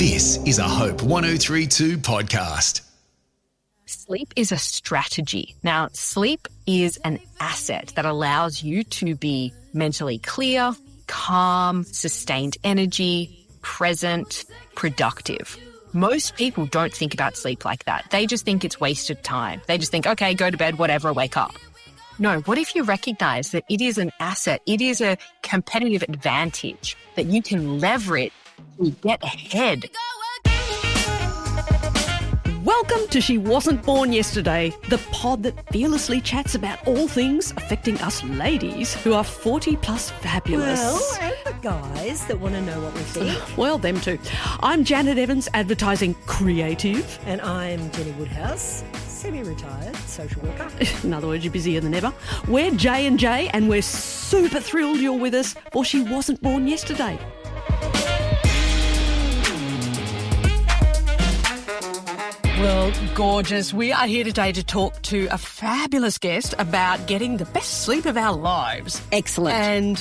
This is a Hope 1032 podcast. Sleep is a strategy. Now, sleep is an asset that allows you to be mentally clear, calm, sustained energy, present, productive. Most people don't think about sleep like that. They just think it's wasted time. They just think, okay, go to bed, whatever, wake up. No, what if you recognize that it is an asset? It is a competitive advantage that you can leverage to get ahead. Welcome to She Wasn't Born Yesterday, the pod that fearlessly chats about all things affecting us ladies who are 40 plus fabulous. Well, and the guys that want to know what we think. Well, them too. I'm Janet Evans, advertising creative. And I'm Jenny Woodhouse, semi-retired social worker. In other words, you're busier than ever. We're J&J and we're super thrilled you're with us for She Wasn't Born Yesterday. Well, gorgeous. We are here today to talk to a fabulous guest about getting the best sleep of our lives. Excellent. And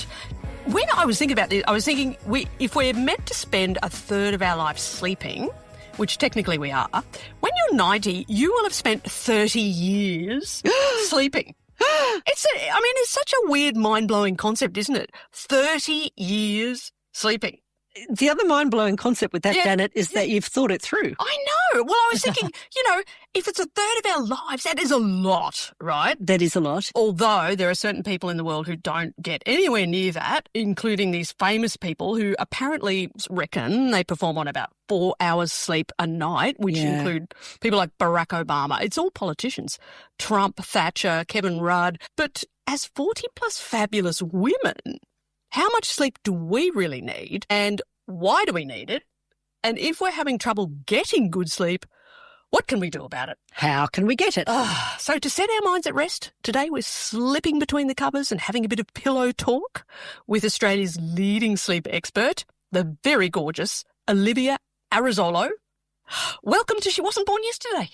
when I was thinking about this, I was thinking if we're meant to spend a third of our life sleeping, which technically we are, when you're 90, you will have spent 30 years sleeping. It's such a weird, mind-blowing concept, isn't it? 30 years sleeping. The other mind-blowing concept with that, Janet, is that you've thought it through. I know. Well, I was thinking, if it's a third of our lives, that is a lot, right? That is a lot. Although there are certain people in the world who don't get anywhere near that, including these famous people who apparently reckon they perform on about 4 hours sleep a night, which include people like Barack Obama. It's all politicians. Trump, Thatcher, Kevin Rudd. But as 40-plus fabulous women, how much sleep do we really need and why do we need it? And if we're having trouble getting good sleep, what can we do about it? How can we get it? So to set our minds at rest, today we're slipping between the covers and having a bit of pillow talk with Australia's leading sleep expert, the very gorgeous Olivia Arezzolo. Welcome to She Wasn't Born Yesterday.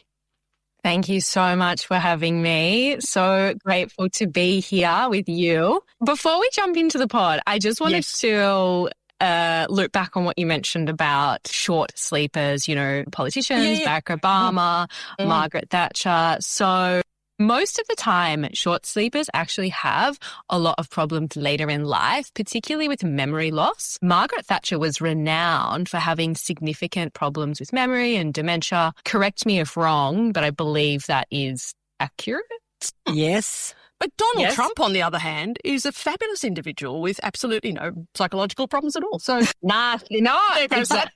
Thank you so much for having me. So grateful to be here with you. Before we jump into the pod, I just wanted to look back on what you mentioned about short sleepers, politicians, Barack Obama, Margaret Thatcher. So most of the time, short sleepers actually have a lot of problems later in life, particularly with memory loss. Margaret Thatcher was renowned for having significant problems with memory and dementia. Correct me if wrong, but I believe that is accurate. Yes. But Donald Trump, on the other hand, is a fabulous individual with absolutely no psychological problems at all. So, there goes that.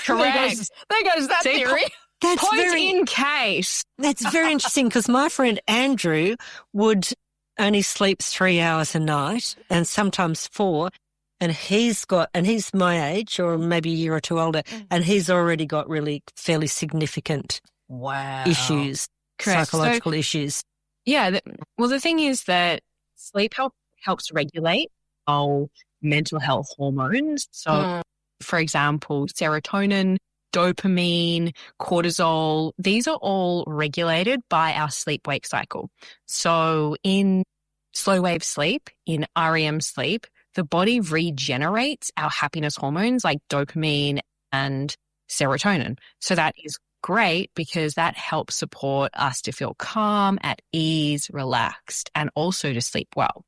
Correct. There goes that theory. That's in case. That's very interesting because my friend Andrew would only sleep 3 hours a night and sometimes 4. And he's my age or maybe a year or two older, and he's already got really fairly significant issues, psychological issues. Yeah. The thing is that sleep helps regulate our mental health hormones. So, for example, serotonin, dopamine, cortisol, these are all regulated by our sleep-wake cycle. So in slow wave sleep, in REM sleep, the body regenerates our happiness hormones like dopamine and serotonin. So that is great because that helps support us to feel calm, at ease, relaxed, and also to sleep well.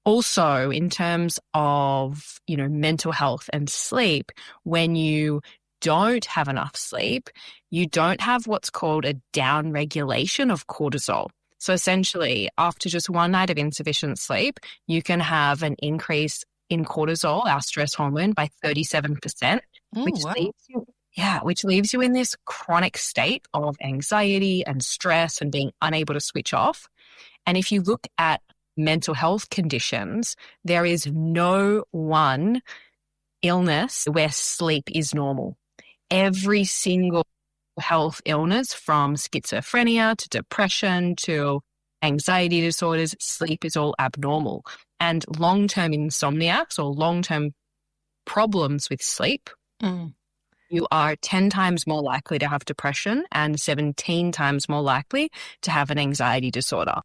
Also, in terms of, mental health and sleep, when you don't have enough sleep, you don't have what's called a downregulation of cortisol. So essentially, after just one night of insufficient sleep, you can have an increase in cortisol, our stress hormone, by 37%, which leaves you in this chronic state of anxiety and stress and being unable to switch off. And if you look at mental health conditions, there is no one illness where sleep is normal. Every single health illness, from schizophrenia to depression to anxiety disorders, sleep is all abnormal. And long-term insomniacs or long-term problems with sleep, you are 10 times more likely to have depression and 17 times more likely to have an anxiety disorder.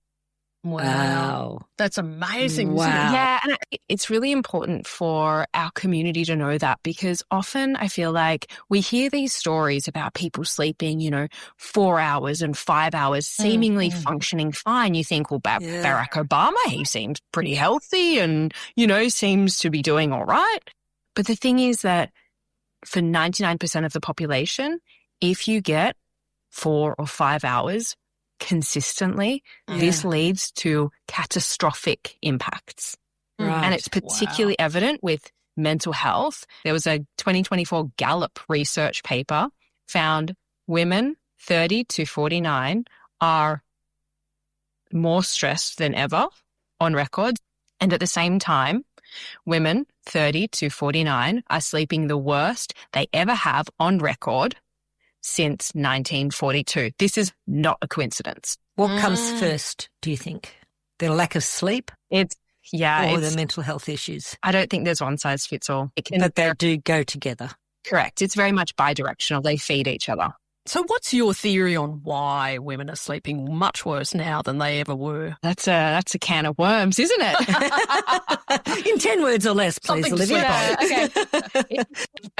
Wow. That's amazing. Wow. Isn't it? Yeah, and it's really important for our community to know that, because often I feel like we hear these stories about people sleeping, 4 hours and 5 hours, seemingly functioning fine. You think, well, Barack Obama, he seems pretty healthy and, seems to be doing all right. But the thing is that for 99% of the population, if you get 4 or 5 hours consistently, this leads to catastrophic impacts. Right. And it's particularly evident with mental health. There was a 2024 Gallup research paper found women 30 to 49 are more stressed than ever on record. And at the same time, women 30 to 49 are sleeping the worst they ever have on record since 1942. This is not a coincidence. What comes first, do you think? The lack of sleep or the mental health issues? I don't think there's one size fits all. But they do go together. Correct. It's very much bi-directional. They feed each other. So what's your theory on why women are sleeping much worse now than they ever were? That's a can of worms, isn't it? In 10 words or less, please, Something Olivia.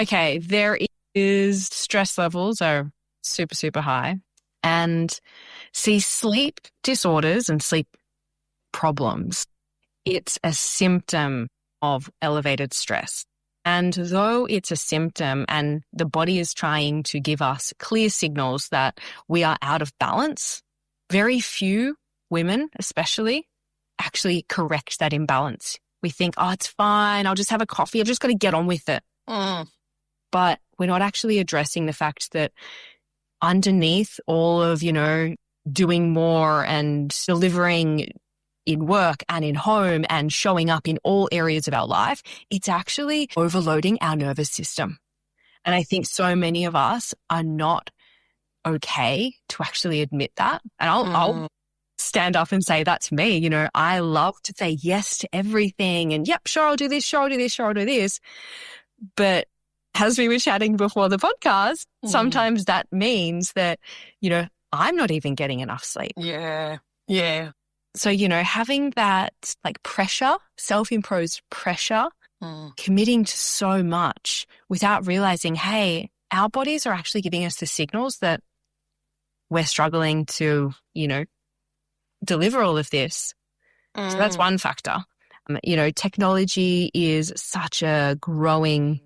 Okay, there is stress levels are super, super high. And sleep disorders and sleep problems, it's a symptom of elevated stress. And though it's a symptom and the body is trying to give us clear signals that we are out of balance, very few women especially actually correct that imbalance. We think, oh, it's fine. I'll just have a coffee. I've just got to get on with it. But we're not actually addressing the fact that underneath all of, doing more and delivering in work and in home and showing up in all areas of our life, it's actually overloading our nervous system. And I think so many of us are not okay to actually admit that. And I'll stand up and say that's me. I love to say yes to everything and yep, sure, I'll do this, sure, I'll do this, sure, I'll do this. But as we were chatting before the podcast, sometimes that means that, I'm not even getting enough sleep. Yeah. So, having that pressure, self-imposed pressure, committing to so much without realizing, hey, our bodies are actually giving us the signals that we're struggling to, deliver all of this. So that's one factor. Technology is such a growing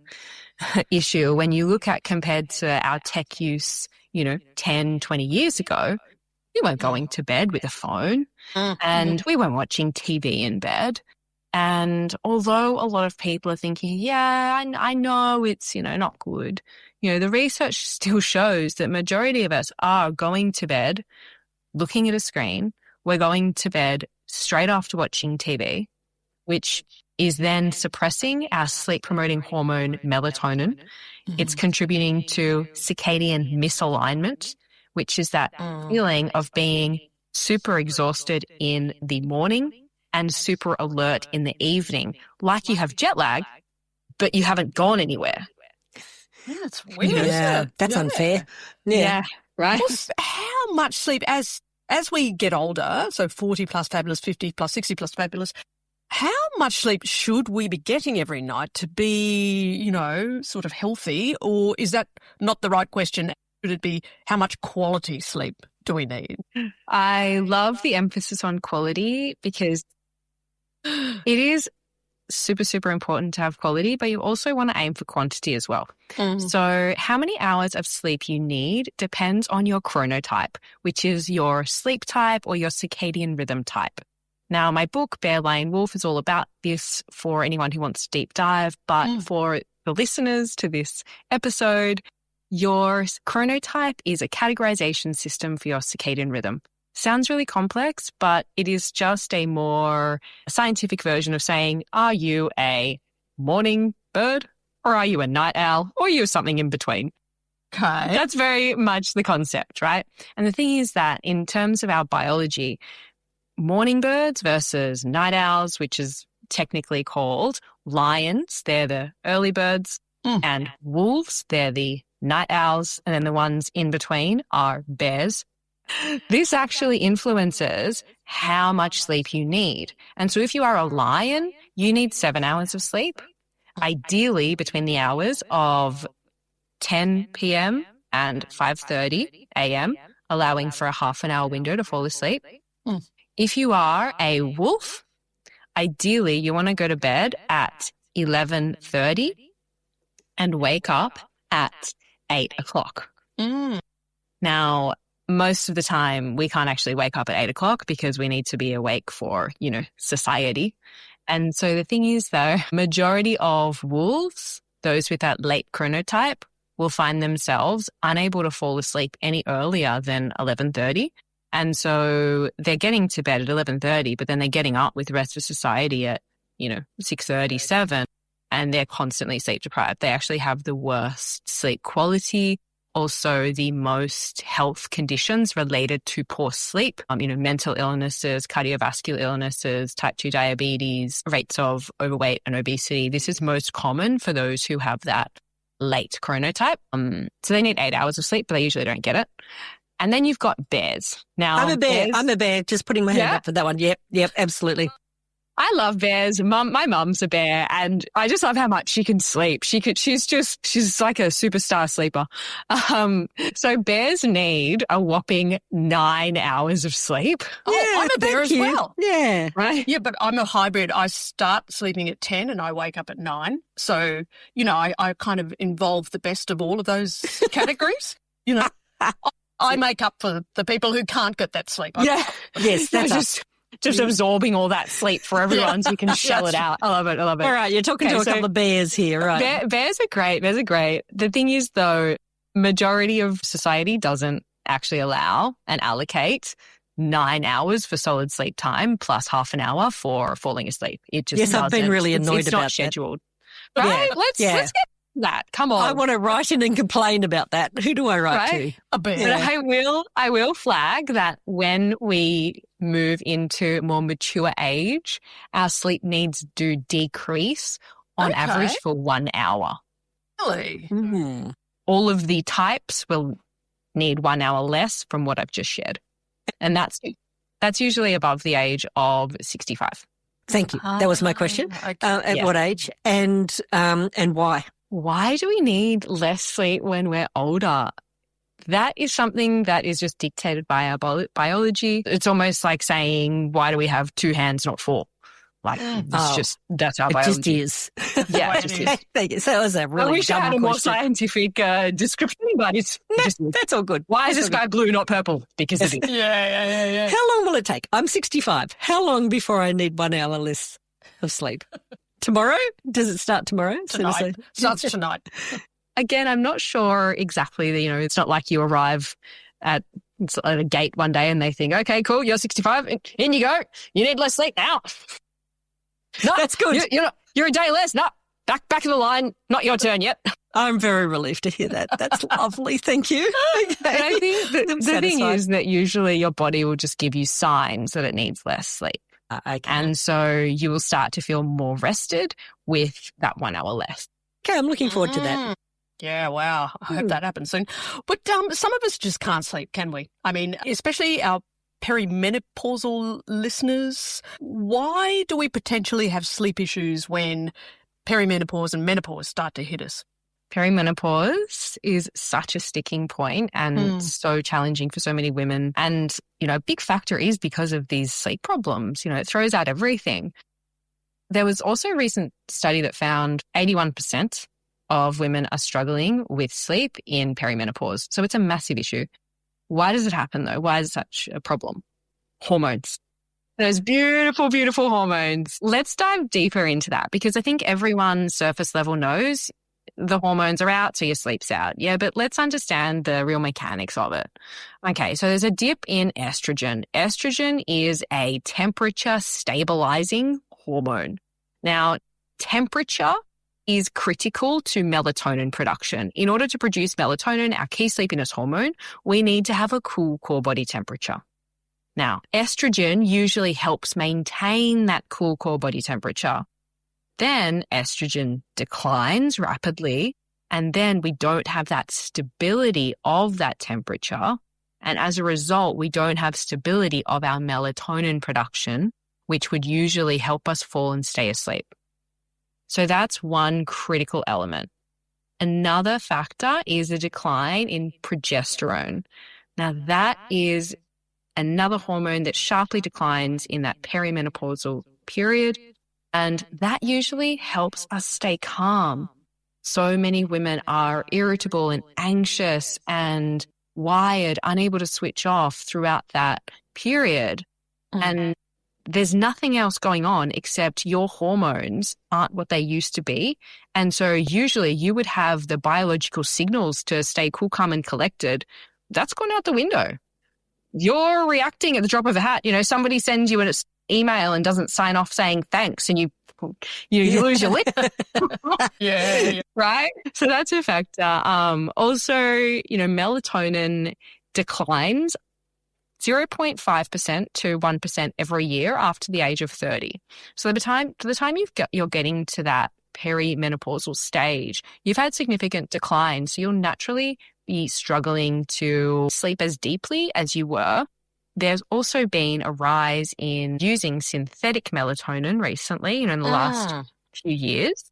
issue. When you look at compared to our tech use, 10, 20 years ago, we weren't going to bed with a phone and we weren't watching TV in bed. And although a lot of people are thinking, yeah, I know it's, not good, the research still shows that majority of us are going to bed looking at a screen. We're going to bed straight after watching TV, which is then suppressing our sleep-promoting hormone melatonin. It's contributing to circadian misalignment, which is that feeling of being super exhausted in the morning and super alert in the evening, like you have jet lag, but you haven't gone anywhere. Yeah, it's weird. Yeah, that's unfair. Yeah, right? Well, how much sleep as we get older, so 40 plus fabulous, 50 plus, 60 plus fabulous, how much sleep should we be getting every night to be, sort of healthy? Or is that not the right question? Should it be how much quality sleep do we need? I love the emphasis on quality because it is super, super important to have quality, but you also want to aim for quantity as well. So how many hours of sleep you need depends on your chronotype, which is your sleep type or your circadian rhythm type. Now, my book, Bear Lane Wolf, is all about this for anyone who wants to deep dive, but for the listeners to this episode, your chronotype is a categorization system for your circadian rhythm. Sounds really complex, but it is just a more scientific version of saying, are you a morning bird or are you a night owl or are you something in between? Okay. That's very much the concept, right? And the thing is that in terms of our biology, morning birds versus night owls, which is technically called lions, they're the early birds, and wolves, they're the night owls, and then the ones in between are bears This actually influences how much sleep you need. And so if you are a lion, you need 7 hours of sleep, ideally between the hours of 10 p.m. and 5:30 a.m., allowing for a half an hour window to fall asleep. If you are a wolf, ideally you want to go to bed at 11:30 and wake up at 8 o'clock. Now, most of the time we can't actually wake up at 8 o'clock because we need to be awake for, society. And so the thing is, though, majority of wolves, those with that late chronotype, will find themselves unable to fall asleep any earlier than 11:30. And so they're getting to bed at 11:30, but then they're getting up with the rest of society at, 6:30, 7, and they're constantly sleep deprived. They actually have the worst sleep quality, also the most health conditions related to poor sleep, mental illnesses, cardiovascular illnesses, type 2 diabetes, rates of overweight and obesity. This is most common for those who have that late chronotype. So they need 8 hours of sleep, but they usually don't get it. And then you've got bears. Now, I'm a bear. Just putting my hand up for that one. Yep, absolutely. I love bears. My mum's a bear, and I just love how much she can sleep. She's like a superstar sleeper. So bears need a whopping 9 hours of sleep. I'm a bear as well. Yeah. Right? Yeah, but I'm a hybrid. I start sleeping at 10 and I wake up at 9. So, I kind of involve the best of all of those categories. I make up for the people who can't get that sleep. Yes, that's just absorbing all that sleep for everyone so you can shell it out. I love it. All right, you're talking to a couple of bears here, right? Bears are great. Bears are great. The thing is, though, majority of society doesn't actually allow and allocate 9 hours for solid sleep time plus half an hour for falling asleep. It just I've been really annoyed it's about not scheduled. That. Right? Let's get that. Come on. I want to write in and complain about that. Who do I write to? A bear. But I will flag that when we move into more mature age, our sleep needs do decrease on average for 1 hour. Really? Mm-hmm. All of the types will need 1 hour less from what I've just shared. And that's usually above the age of 65. Thank you. That was my question. At what age and why? Why do we need less sleep when we're older? That is something that is just dictated by our biology. It's almost like saying, why do we have 2 hands, not 4? Like, that's our biology. It just is. Yeah, it just is. Thank you. So that was a really I wish I had a more scientific description, but it's just, that's all good. Why is the sky blue, not purple? Because it is. Yeah. How long will it take? I'm 65. How long before I need 1 hour less of sleep? Tomorrow? Does it start tomorrow? Tonight. Starts tonight. Again, I'm not sure exactly. It's not like you arrive at a gate one day and they think, okay, cool, you're 65, in you go. You need less sleep now. No, that's good. You're a day less. No, back in the line. Not your turn yet. I'm very relieved to hear that. That's lovely. Thank you. Okay. But I think the thing is that usually your body will just give you signs that it needs less sleep. Okay. And so you will start to feel more rested with that 1 hour less. Okay, I'm looking forward to that. Yeah, wow. I hope that happens soon. But some of us just can't sleep, can we? I mean, especially our perimenopausal listeners. Why do we potentially have sleep issues when perimenopause and menopause start to hit us? Perimenopause is such a sticking point and so challenging for so many women. And, a big factor is because of these sleep problems. It throws out everything. There was also a recent study that found 81% of women are struggling with sleep in perimenopause. So it's a massive issue. Why does it happen, though? Why is it such a problem? Hormones. Those beautiful, beautiful hormones. Let's dive deeper into that because I think everyone surface level knows the hormones are out, so your sleep's out. Yeah, but let's understand the real mechanics of it. Okay, so there's a dip in estrogen. Estrogen is a temperature stabilizing hormone. Now, temperature is critical to melatonin production. In order to produce melatonin, our key sleepiness hormone, we need to have a cool core body temperature. Now, estrogen usually helps maintain that cool core body temperature. Then estrogen declines rapidly, and then we don't have that stability of that temperature And as a result, we don't have stability of our melatonin production, which would usually help us fall and stay asleep. So that's one critical element. Another factor is a decline in progesterone. Now, that is another hormone that sharply declines in that perimenopausal period, and that usually helps us stay calm. So many women are irritable and anxious and wired, unable to switch off throughout that period. And there's nothing else going on except your hormones aren't what they used to be. And so usually you would have the biological signals to stay cool, calm, and collected. That's gone out the window. You're reacting at the drop of a hat. Somebody sends you an email and doesn't sign off saying thanks, and you lose your lip. Yeah. Right? So that's a factor. Also, melatonin declines 0.5% to 1% every year after the age of 30. So by the time you're getting to that perimenopausal stage, you've had significant decline. So you'll naturally be struggling to sleep as deeply as you were. There's also been a rise in using synthetic melatonin recently, in the last few years,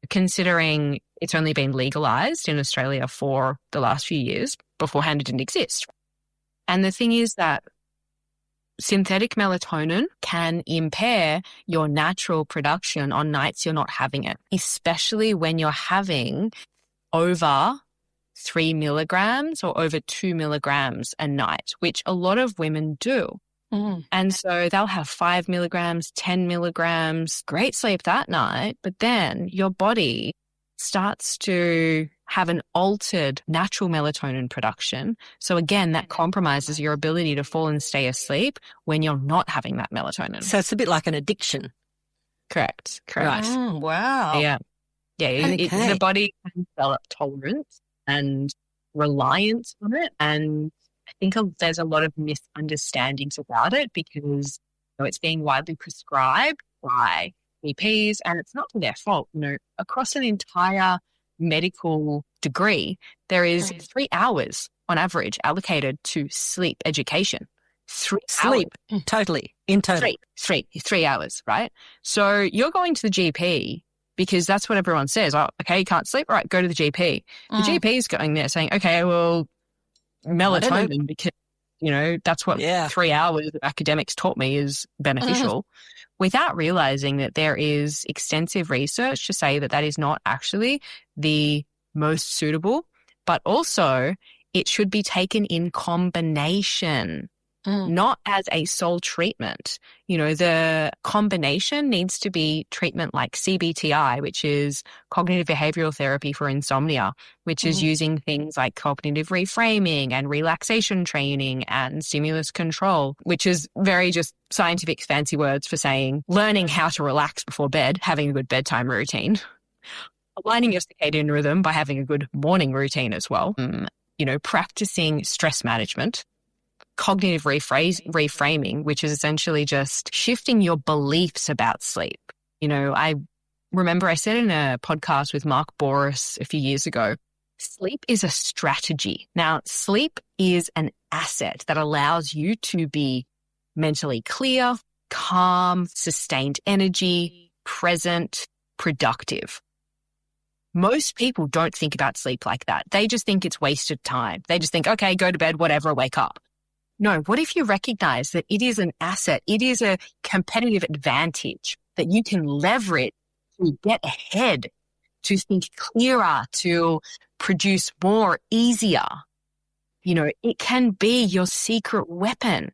considering it's only been legalized in Australia for the last few years. Beforehand, it didn't exist. And the thing is that synthetic melatonin can impair your natural production on nights you're not having it, especially when you're having over 3 milligrams or over 2 milligrams a night, which a lot of women do. And so they'll have 5 milligrams, 10 milligrams, great sleep that night, but then your body starts to have an altered natural melatonin production. So again, that compromises your ability to fall and stay asleep when you're not having that melatonin. So it's a bit like an addiction. Correct. Right. Wow. Yeah. The body can develop tolerance and reliance on it. And I think there's a lot of misunderstandings about it because it's being widely prescribed by GPs, and it's not to their fault. Across an entire medical degree, there is 3 hours on average allocated to sleep education. 3 Sleep, hours. totally, in total. 3 hours, right? So you're going to the GP because that's what everyone says. Oh, okay, you can't sleep? All right, go to the GP. The GP is going there saying, okay, well, melatonin, because, that's what 3 hours of academics taught me is beneficial, without realizing that there is extensive research to say that is not actually the most suitable, but also it should be taken in combination, not as a sole treatment. The combination needs to be treatment like CBTI, which is cognitive behavioral therapy for insomnia, which is using things like cognitive reframing and relaxation training and stimulus control, which is very just scientific fancy words for saying learning how to relax before bed, having a good bedtime routine, aligning your circadian rhythm by having a good morning routine as well, practicing stress management, cognitive reframing, which is essentially just shifting your beliefs about sleep. I remember I said in a podcast with Mark Boris a few years ago, sleep is a strategy. Now, sleep is an asset that allows you to be mentally clear, calm, sustained energy, present, productive. Most people don't think about sleep like that. They just think it's wasted time. They just think, okay, go to bed, whatever, wake up. No, what if you recognize that it is an asset? It is a competitive advantage that you can leverage to get ahead, to think clearer, to produce more easier. It can be your secret weapon.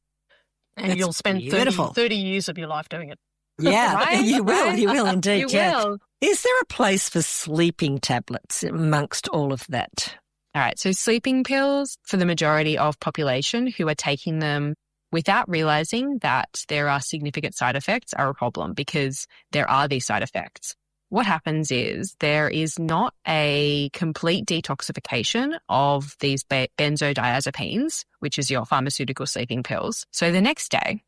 And you'll spend 30 years of your life doing it. Yeah, right? You will indeed. You will. Is there a place for sleeping tablets amongst all of that? All right, so sleeping pills for the majority of population who are taking them without realizing that there are significant side effects are a problem because there are these side effects. What happens is there is not a complete detoxification of these benzodiazepines, which is your pharmaceutical sleeping pills. So the next day,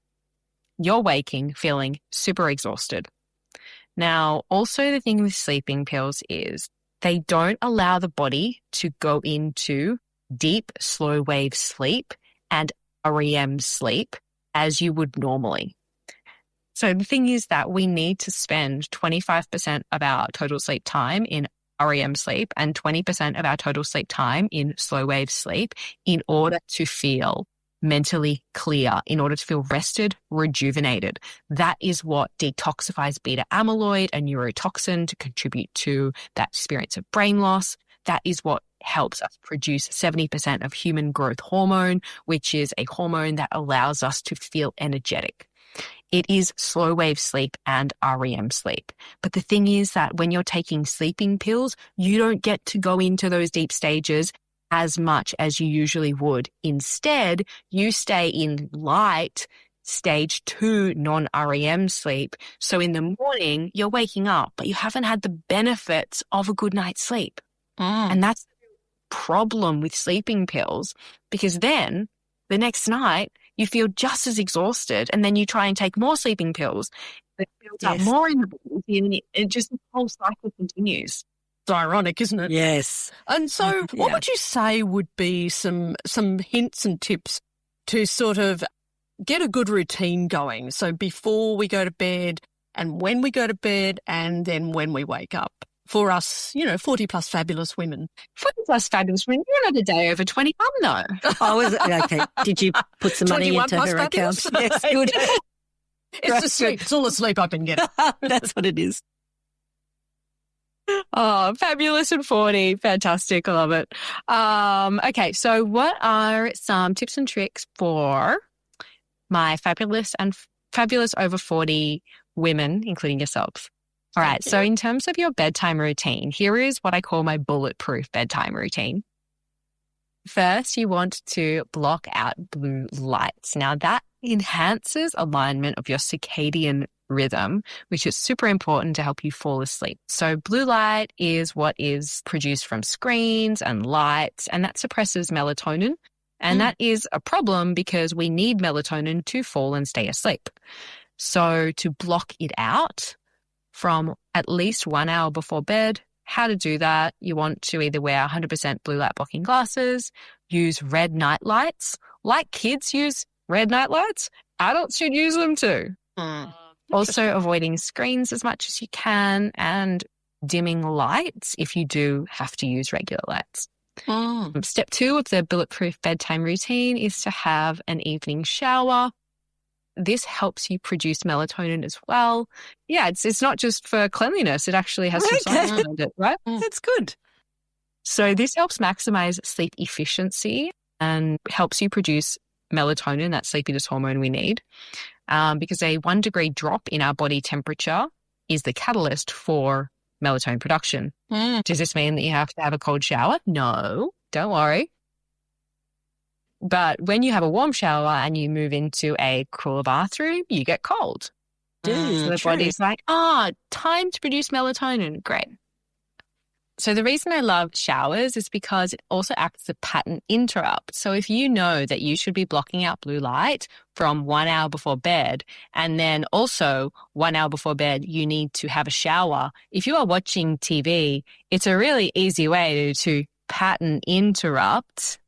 you're waking feeling super exhausted. Now, also the thing with sleeping pills is they don't allow the body to go into deep, slow wave sleep and REM sleep as you would normally. So the thing is that we need to spend 25% of our total sleep time in REM sleep and 20% of our total sleep time in slow wave sleep in order to feel mentally clear, in order to feel rested, rejuvenated. That is what detoxifies beta amyloid, a neurotoxin, to contribute to that experience of brain loss. That is what helps us produce 70% of human growth hormone, which is a hormone that allows us to feel energetic. It is slow wave sleep and REM sleep. But the thing is that when you're taking sleeping pills, you don't get to go into those deep stages as much as you usually would. Instead, you stay in light stage 2 non-REM sleep. So in the morning, you're waking up, but you haven't had the benefits of a good night's sleep. And that's the problem with sleeping pills, because then the next night you feel just as exhausted, and then you try and take more sleeping pills. It builds up more in the body, and it just, the whole cycle continues. It's ironic, isn't it? Yes. And so what would you say would be some hints and tips to sort of get a good routine going? So before we go to bed and when we go to bed and then when we wake up for us, 40 plus fabulous women. 40 plus fabulous women. You're not a day over 21 though. Okay. Did you put some money into her account? Yes, good. It's the sleep. It's all the sleep I've been getting. That's what it is. Oh, fabulous and 40. Fantastic. I love it. Okay, so what are some tips and tricks for my fabulous over 40 women, including yourselves? All right, so in terms of your bedtime routine, here is what I call my bulletproof bedtime routine. First, you want to block out blue lights. Now, that enhances alignment of your circadian rhythm, which is super important to help you fall asleep. So blue light is what is produced from screens and lights, and that suppresses melatonin. And that is a problem because we need melatonin to fall and stay asleep. So to block it out from at least 1 hour before bed, how to do that, you want to either wear 100% blue light blocking glasses, use red night lights. Like kids use red night lights, adults should use them too. Also avoiding screens as much as you can and dimming lights if you do have to use regular lights. Step 2 of the bulletproof bedtime routine is to have an evening shower. This helps you produce melatonin as well. Yeah, it's not just for cleanliness. It actually has some science behind it, right? That's good. So this helps maximize sleep efficiency and helps you produce melatonin, that sleepiness hormone we need, because a 1 degree drop in our body temperature is the catalyst for melatonin production. Does this mean that you have to have a cold shower? No, don't worry. But when you have a warm shower and you move into a cooler bathroom, you get cold. So the body's like, time to produce melatonin. Great. So the reason I love showers is because it also acts as a pattern interrupt. So if you know that you should be blocking out blue light from 1 hour before bed, and then also 1 hour before bed, you need to have a shower. If you are watching TV, it's a really easy way to pattern interrupt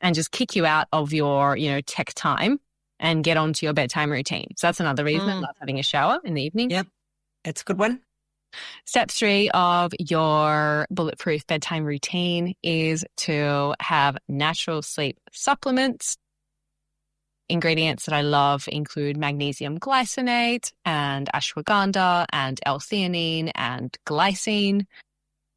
and just kick you out of your, tech time and get onto your bedtime routine. So that's another reason I love having a shower in the evening. Yep, that's a good one. Step 3 of your bulletproof bedtime routine is to have natural sleep supplements. Ingredients that I love include magnesium glycinate and ashwagandha and L-theanine and glycine.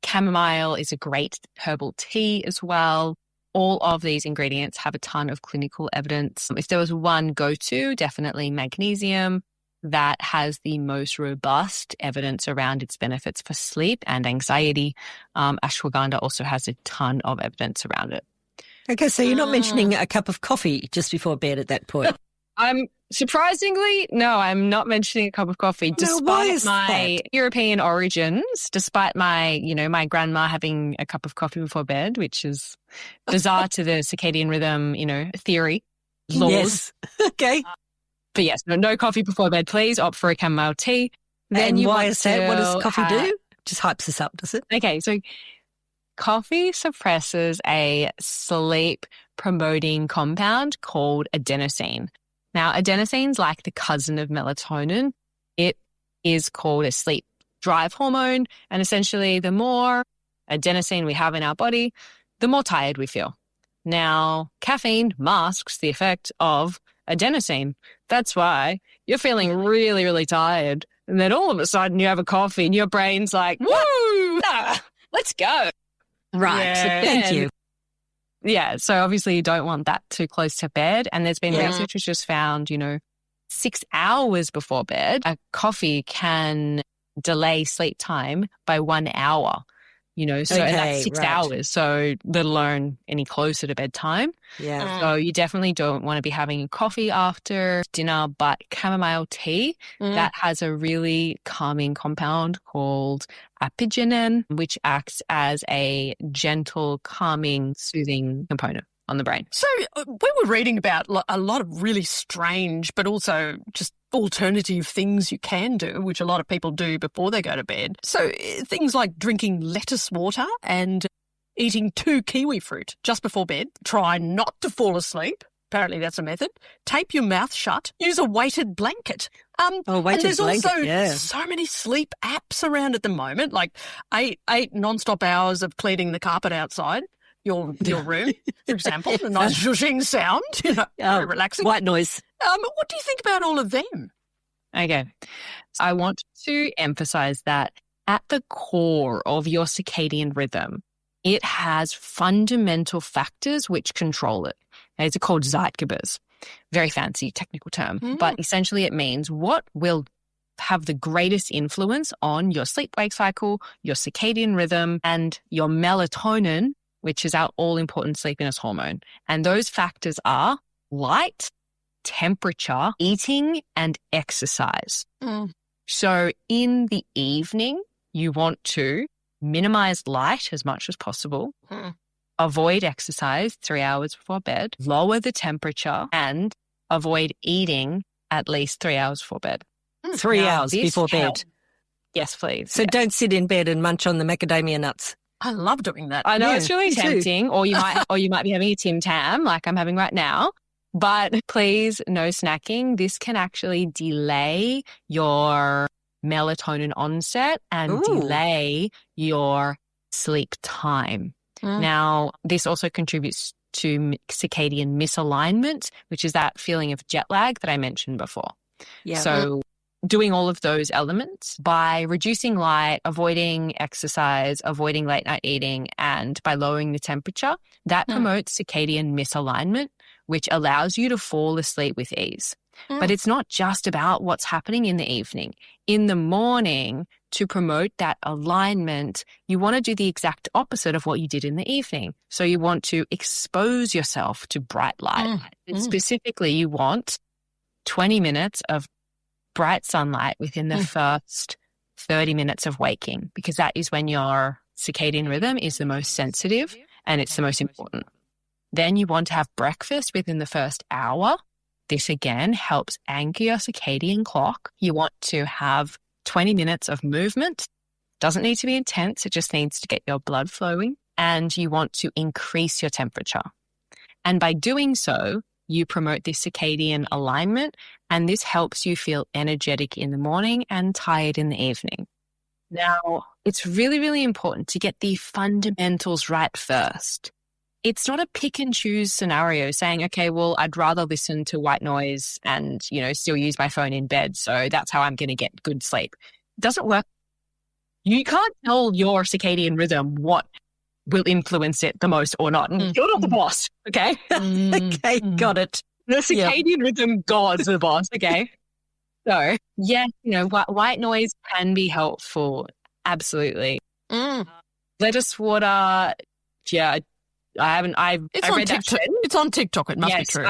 Chamomile is a great herbal tea as well. All of these ingredients have a ton of clinical evidence. If there was one go-to, definitely magnesium. That has the most robust evidence around its benefits for sleep and anxiety. Ashwagandha also has a ton of evidence around it. Okay, so you're not mentioning a cup of coffee just before bed at that point? I'm not mentioning a cup of coffee. Despite my European origins, despite my, my grandma having a cup of coffee before bed, which is bizarre to the circadian rhythm, theory, laws. Yes. Okay. But yes, no coffee before bed, please. Opt for a chamomile tea. Then why is that? What does coffee do? Just hypes us up, does it? Okay, so Coffee suppresses a sleep promoting compound called adenosine. Now, adenosine's like the cousin of melatonin. It is called a sleep drive hormone. And essentially, the more adenosine we have in our body, the more tired we feel. Now, caffeine masks the effect of adenosine. That's why you're feeling really, really tired. And then all of a sudden you have a coffee and your brain's like, woo, let's go. Right. Yeah. Thank you. Yeah. So obviously you don't want that too close to bed. And there's been research which has found, 6 hours before bed, a coffee can delay sleep time by 1 hour. So and that's 6 hours, so let alone any closer to bedtime. Yeah. So you definitely don't want to be having coffee after dinner, but chamomile tea, that has a really calming compound called apigenin, which acts as a gentle, calming, soothing component on the brain. So we were reading about a lot of really strange, but also just alternative things you can do, which a lot of people do before they go to bed. So things like drinking lettuce water and eating 2 kiwi fruit just before bed. Try not to fall asleep. Apparently that's a method. Tape your mouth shut. Use a weighted blanket. Weighted and there's blanket, also so many sleep apps around at the moment, like eight non-stop hours of cleaning the carpet outside your room, for example, a nice zhuzhing sound, very relaxing. White noise. What do you think about all of them? Okay. So I want to emphasize that at the core of your circadian rhythm, it has fundamental factors which control it. These are called Zeitgebers. Very fancy technical term, but essentially it means what will have the greatest influence on your sleep-wake cycle, your circadian rhythm, and your melatonin, which is our all-important sleepiness hormone. And those factors are light, temperature, eating, and exercise. So in the evening, you want to minimize light as much as possible, avoid exercise 3 hours before bed, lower the temperature, and avoid eating at least 3 hours before bed. 3 hours before bed. Yes, please. So don't sit in bed and munch on the macadamia nuts. I love doing that. I know Yeah, it's really me too. tempting, or you might be having a Tim Tam like I'm having right now. But please, no snacking. This can actually delay your melatonin onset and delay your sleep time. Now, this also contributes to circadian misalignment, which is that feeling of jet lag that I mentioned before. Yeah. So doing all of those elements by reducing light, avoiding exercise, avoiding late night eating, and by lowering the temperature, that promotes circadian misalignment, which allows you to fall asleep with ease. But it's not just about what's happening in the evening. In the morning, to promote that alignment, you want to do the exact opposite of what you did in the evening. So you want to expose yourself to bright light. And specifically, you want 20 minutes of bright sunlight within the first 30 minutes of waking, because that is when your circadian rhythm is the most sensitive and it's the most important. Then you want to have breakfast within the first hour. This again helps anchor your circadian clock. You want to have 20 minutes of movement. Doesn't need to be intense. It just needs to get your blood flowing. And you want to increase your temperature. And by doing so, you promote this circadian alignment, and this helps you feel energetic in the morning and tired in the evening. Now, it's really, really important to get the fundamentals right first. It's not a pick and choose scenario saying, okay, well, I'd rather listen to white noise and, still use my phone in bed. So that's how I'm going to get good sleep. It doesn't work. You can't tell your circadian rhythm what will influence it the most or not. You're not the boss, okay? Okay, got it. The circadian rhythm god's the boss, okay? So, yeah, white noise can be helpful. Absolutely. Lettuce water, yeah, I read that trend. It's on TikTok. It must be true.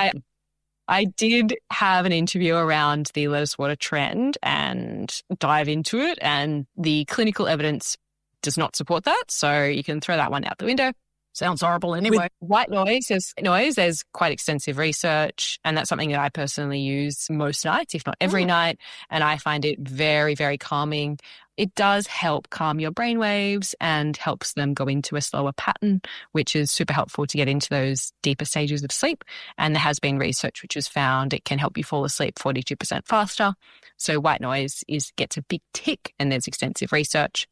I did have an interview around the lettuce water trend and dive into it, and the clinical evidence does not support that. So you can throw that one out the window. Sounds horrible anyway. With white noise, there's quite extensive research, and that's something that I personally use most nights, if not every night, and I find it very, very calming. it does help calm your brain waves and helps them go into a slower pattern, which is super helpful to get into those deeper stages of sleep. And there has been research which has found it can help you fall asleep 42% faster. So white noise gets a big tick, and there's extensive research.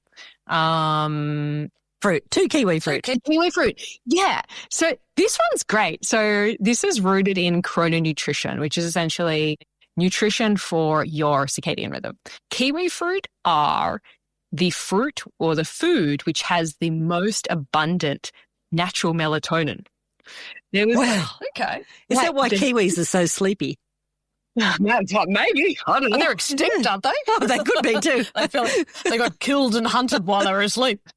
Fruit, 2 kiwi fruit. Kiwi fruit. Yeah. So this one's great. So this is rooted in chrononutrition, which is essentially nutrition for your circadian rhythm. Kiwi fruit are the fruit or the food which has the most abundant natural melatonin. Wow. Okay. Is that why kiwis are so sleepy? Maybe. I don't know. They're extinct, aren't they? Oh, they could be too. They feel like they got killed and hunted while they were asleep.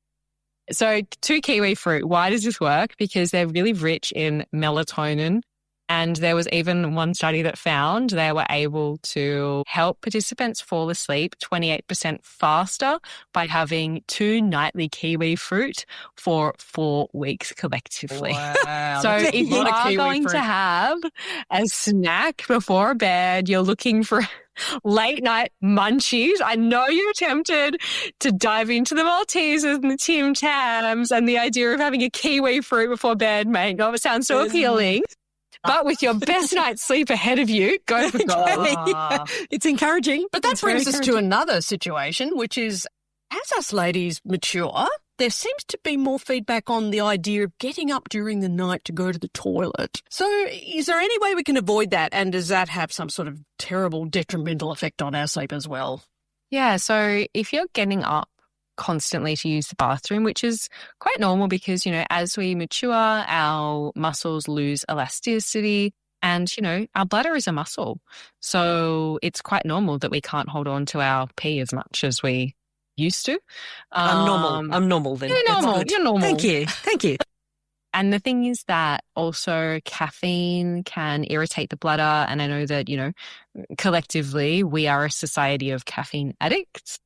So 2 kiwi fruit, why does this work? Because they're really rich in melatonin. And there was even one study that found they were able to help participants fall asleep 28% faster by having 2 nightly kiwi fruit for 4 weeks collectively. Wow, so if you are going to have a snack before bed, you're looking for late night munchies. I know you're tempted to dive into the Maltesers and the Tim Tams, and the idea of having a kiwi fruit before bed may not sound so appealing. But with your best night's sleep ahead of you, go for gold. It's encouraging. But that brings us to another situation, which is as us ladies mature, there seems to be more feedback on the idea of getting up during the night to go to the toilet. So is there any way we can avoid that? And does that have some sort of terrible detrimental effect on our sleep as well? Yeah, so if you're getting up constantly to use the bathroom, which is quite normal because, as we mature, our muscles lose elasticity and, our bladder is a muscle. So it's quite normal that we can't hold on to our pee as much as we used to. I'm normal then. You're normal. You're normal. Thank you. And the thing is that also caffeine can irritate the bladder. And I know that, collectively we are a society of caffeine addicts.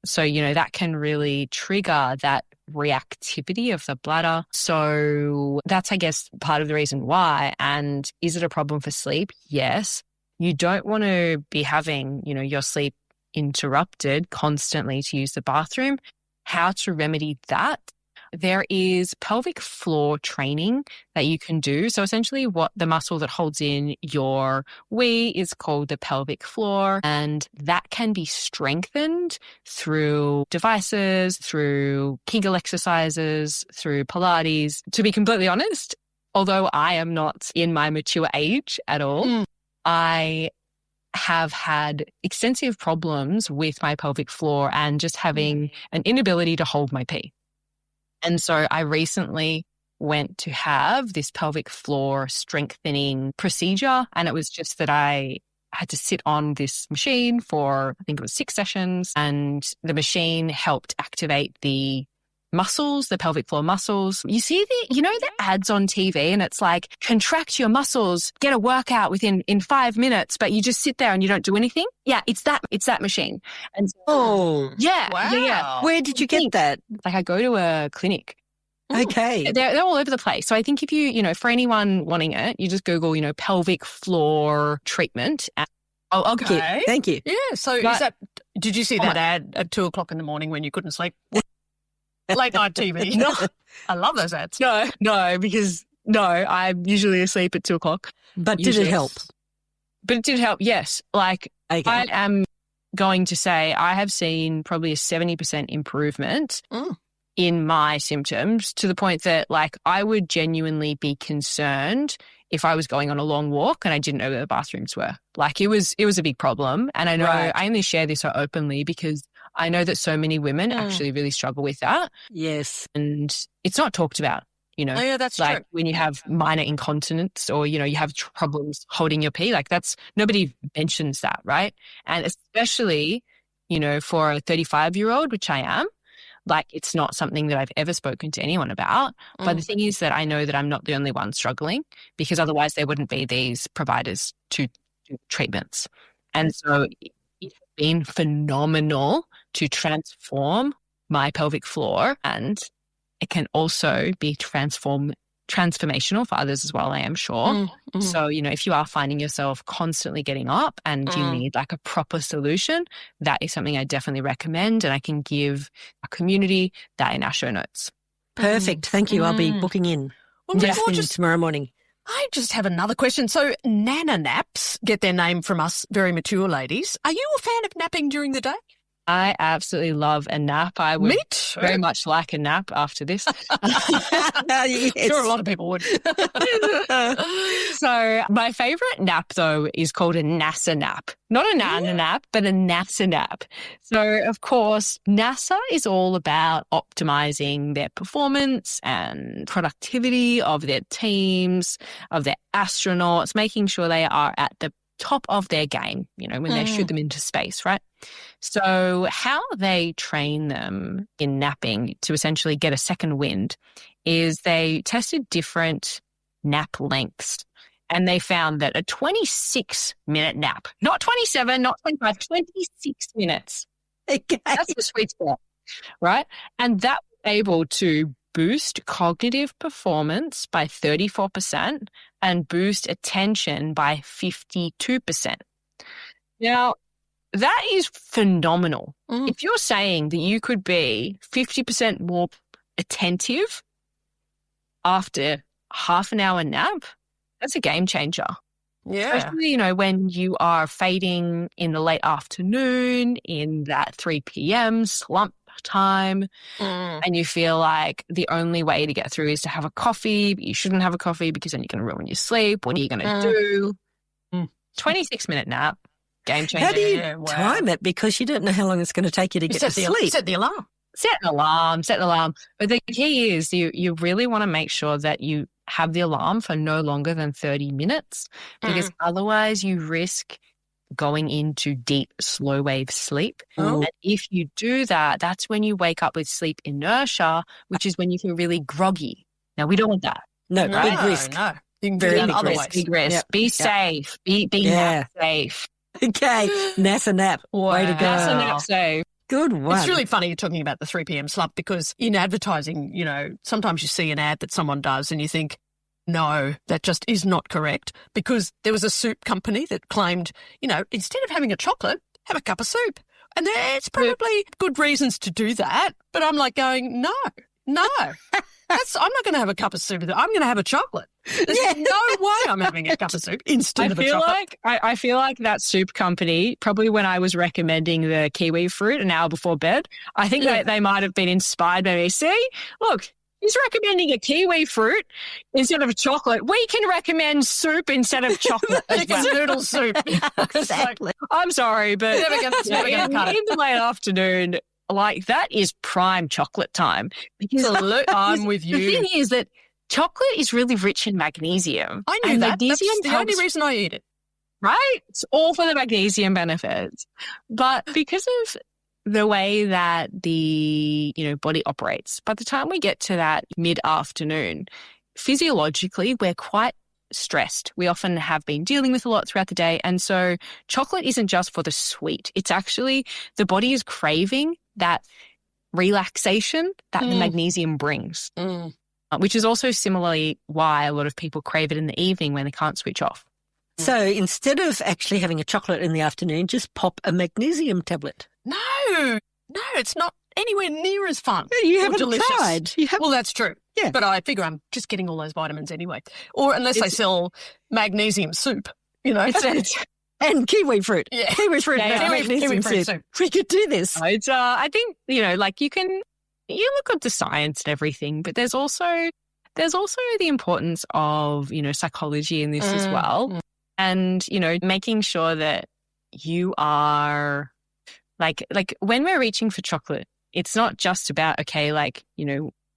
So, that can really trigger that reactivity of the bladder. So that's, I guess, part of the reason why. And is it a problem for sleep? Yes. You don't want to be having, your sleep interrupted constantly to use the bathroom. How to remedy that? There is pelvic floor training that you can do. So essentially what the muscle that holds in your wee is called the pelvic floor, and that can be strengthened through devices, through Kegel exercises, through Pilates. To be completely honest, although I am not in my mature age at all, I have had extensive problems with my pelvic floor and just having an inability to hold my pee. And so I recently went to have this pelvic floor strengthening procedure, and it was just that I had to sit on this machine for, I think it was 6 sessions, and the machine helped activate the muscles, the pelvic floor muscles. You see the ads on TV and it's like, contract your muscles, get a workout in 5 minutes, but you just sit there and you don't do anything. Yeah, it's that machine. And so, yeah. Wow. Yeah. Where did you get that? Like I go to a clinic. Okay. They're all over the place. So I think if you, for anyone wanting it, you just Google, pelvic floor treatment. I'll give Okay. you. Thank you. Yeah. So did you see that ad at 2:00 in the morning when you couldn't sleep? Late night TV. No. I love those ads. No, because I'm usually asleep at 2:00. But did it help? But it did help, yes. Like Okay. I am going to say I have seen probably a 70% improvement in my symptoms, to the point that like I would genuinely be concerned if I was going on a long walk and I didn't know where the bathrooms were. Like it was a big problem. And I know I only share this so openly because I know that so many women actually really struggle with that. Yes. And it's not talked about, Oh, yeah, that's like true. when you have minor incontinence or, you have problems holding your pee, like nobody mentions that, right? And especially, for a 35-year-old, which I am, like it's not something that I've ever spoken to anyone about. But the thing is that I know that I'm not the only one struggling, because otherwise there wouldn't be these providers to do treatments. And so it's been phenomenal to transform my pelvic floor, and it can also be transformed transformational for others as well, I am sure. So, if you are finding yourself constantly getting up and you need like a proper solution, that is something I definitely recommend, and I can give our community that in our show notes. Perfect. Thank you. I'll be booking in. Well, Just tomorrow morning. I just have another question. So nana naps get their name from us very mature ladies. Are you a fan of napping during the day? I absolutely love a nap. I would very much like a nap after this. Yes. Sure, a lot of people would. So my favorite nap, though, is called a NASA nap. Not a nana nap, but a NASA nap. So, of course, NASA is all about optimizing their performance and productivity of their teams, of their astronauts, making sure they are at the top of their game, when they shoot them into space, right? So how they train them in napping to essentially get a second wind is they tested different nap lengths, and they found that a 26-minute nap, not 27, not 25, 26 minutes. Okay. That's the sweet spot, right? And that was able to boost cognitive performance by 34% and boost attention by 52%. Now, that is phenomenal. If you're saying that you could be 50% more attentive after half an hour nap, that's a game changer. Yeah. Especially, when you are fading in the late afternoon, in that 3 p.m. slump time, and you feel like the only way to get through is to have a coffee, but you shouldn't have a coffee because then you're going to ruin your sleep. What are you going to do? 26-minute nap, game changer. How do you time it? Because you don't know how long it's going to take you to get to sleep. Set the alarm. Set an alarm. But the key is you really want to make sure that you have the alarm for no longer than 30 minutes, because otherwise you risk going into deep, slow wave sleep. And if you do that, that's when you wake up with sleep inertia, which is when you feel really groggy. Now, we don't want that. No, big risk. No. You can Very do that big otherwise. risk. Big risk. Yep. Be safe. Be nap safe. Okay. NASA nap. Way to go. That's a nap safe. Good one. It's really funny you're talking about the 3 p.m. slump, because in advertising, sometimes you see an ad that someone does and you think, no, that just is not correct, because there was a soup company that claimed, instead of having a chocolate, have a cup of soup. And there's probably good reasons to do that. But I'm like going, no. I'm not going to have a cup of soup. I'm going to have a chocolate. There's no way I'm having a cup of soup instead of a chocolate. I feel like that soup company, probably when I was recommending the kiwi fruit an hour before bed, I think that they might have been inspired by me. See, look, he's recommending a kiwi fruit instead of a chocolate. We can recommend soup instead of chocolate. Chicken noodle soup. Exactly. I'm sorry, but Never gonna cut it. in the late afternoon, like that is prime chocolate time. Because I'm with you. The thing is that chocolate is really rich in magnesium. I knew that. That's the only reason I eat it. Right? It's all for the magnesium benefits. But because of the way that the body operates, by the time we get to that mid-afternoon, physiologically we're quite stressed. We often have been dealing with a lot throughout the day, and so chocolate isn't just for the sweet. It's actually the body is craving that relaxation that the magnesium brings, which is also similarly why a lot of people crave it in the evening when they can't switch off. So instead of actually having a chocolate in the afternoon, just pop a magnesium tablet. No, it's not anywhere near as fun. You haven't delicious. tried. Well, that's true. Yeah. But I figure I'm just getting all those vitamins anyway. Or unless they sell magnesium soup, And kiwi fruit. Yeah. Kiwi fruit. Kiwi fruit soup. We could do this. It's, I think, you look at the science and everything, but there's also the importance of, psychology in this as well. And, making sure that you are like when we're reaching for chocolate, it's not just about,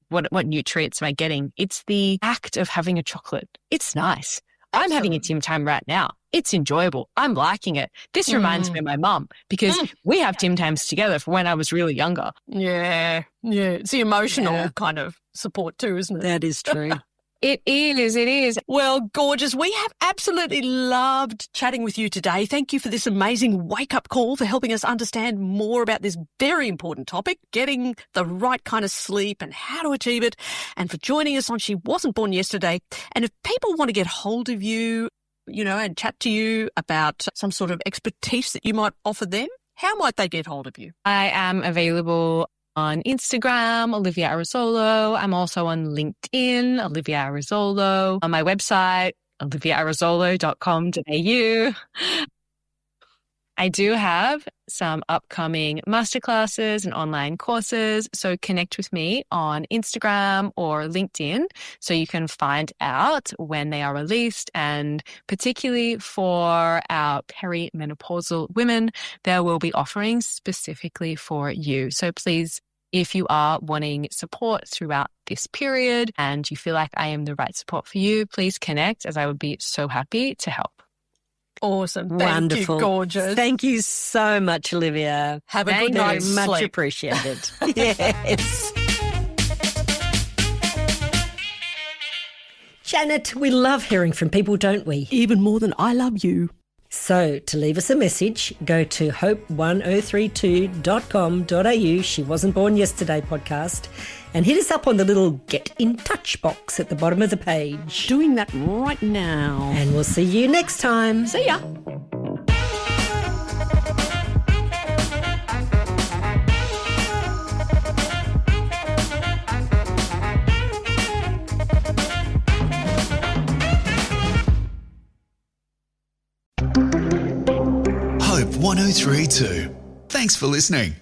what nutrients am I getting? It's the act of having a chocolate. It's nice. I'm having a Tim Tam right now. It's enjoyable. I'm liking it. This reminds me of my mum, because we have Tim Tams together from when I was really younger. Yeah. It's the emotional kind of support too, isn't it? That is true. It is. Well, gorgeous. We have absolutely loved chatting with you today. Thank you for this amazing wake-up call, for helping us understand more about this very important topic, getting the right kind of sleep and how to achieve it, and for joining us on She Wasn't Born Yesterday. And if people want to get hold of you, and chat to you about some sort of expertise that you might offer them, how might they get hold of you? I am available on Instagram, Olivia Arezzolo. I'm also on LinkedIn, Olivia Arezzolo. On my website, oliviaarezzolo.com.au. I do have some upcoming masterclasses and online courses, so connect with me on Instagram or LinkedIn so you can find out when they are released. And particularly for our perimenopausal women, there will be offerings specifically for you. So please, if you are wanting support throughout this period and you feel like I am the right support for you, please connect, as I would be so happy to help. Awesome. Wonderful. Thank you, gorgeous. Thank you so much, Olivia. Have a Thank good you. night's Much sleep. appreciated. Yes. Janet, we love hearing from people, don't we? Even more than I love you. So, to leave us a message, go to hope1032.com.au, She Wasn't Born Yesterday podcast, and hit us up on the little Get in Touch box at the bottom of the page. Doing that right now. And we'll see you next time. See ya. Hope 1032. Thanks for listening.